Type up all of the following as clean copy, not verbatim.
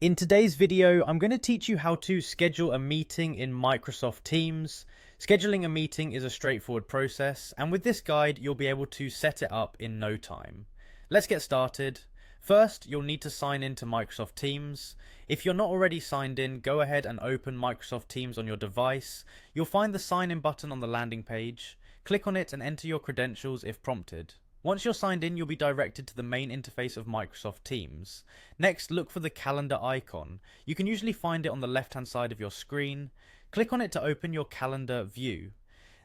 In today's video, I'm going to teach you how to schedule a meeting in Microsoft Teams. Scheduling a meeting is a straightforward process, and with this guide, you'll be able to set it up in no time. Let's get started. First, you'll need to sign in to Microsoft Teams. If you're not already signed in, go ahead and open Microsoft Teams on your device. You'll find the sign in button on the landing page. Click on it and enter your credentials if prompted. Once you're signed in, you'll be directed to the main interface of Microsoft Teams. Next, look for the calendar icon. You can usually find it on the left-hand side of your screen. Click on it to open your calendar view.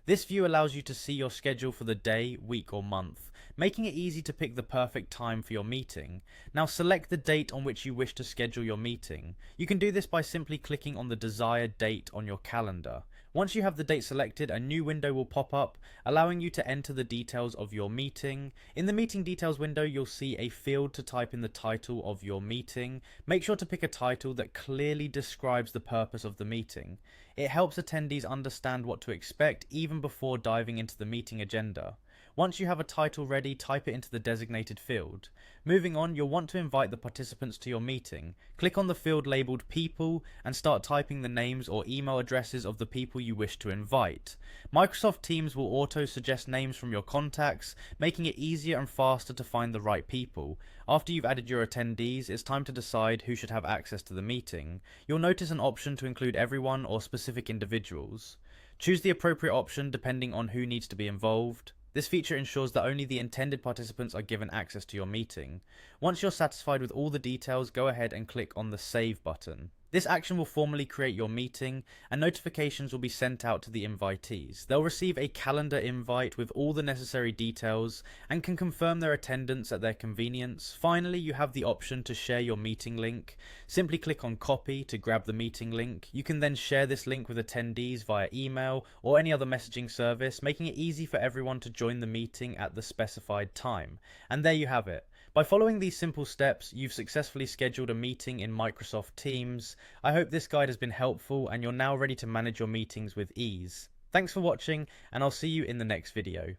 This view allows you to see your schedule for the day, week, or month, making it easy to pick the perfect time for your meeting. Now select the date on which you wish to schedule your meeting. You can do this by simply clicking on the desired date on your calendar. Once you have the date selected, a new window will pop up, allowing you to enter the details of your meeting. In the meeting details window, you'll see a field to type in the title of your meeting. Make sure to pick a title that clearly describes the purpose of the meeting. It helps attendees understand what to expect even before diving into the meeting agenda. Once you have a title ready, type it into the designated field. Moving on, you'll want to invite the participants to your meeting. Click on the field labelled People and start typing the names or email addresses of the people you wish to invite. Microsoft Teams will auto-suggest names from your contacts, making it easier and faster to find the right people. After you've added your attendees, it's time to decide who should have access to the meeting. You'll notice an option to include everyone or specific individuals. Choose the appropriate option depending on who needs to be involved. This feature ensures that only the intended participants are given access to your meeting. Once you're satisfied with all the details, go ahead and click on the Save button. This action will formally create your meeting, and notifications will be sent out to the invitees. They'll receive a calendar invite with all the necessary details and can confirm their attendance at their convenience. Finally, you have the option to share your meeting link. Simply click on Copy to grab the meeting link. You can then share this link with attendees via email or any other messaging service, making it easy for everyone to join the meeting at the specified time. And there you have it. By following these simple steps, you've successfully scheduled a meeting in Microsoft Teams. I hope this guide has been helpful and you're now ready to manage your meetings with ease. Thanks for watching, and I'll see you in the next video.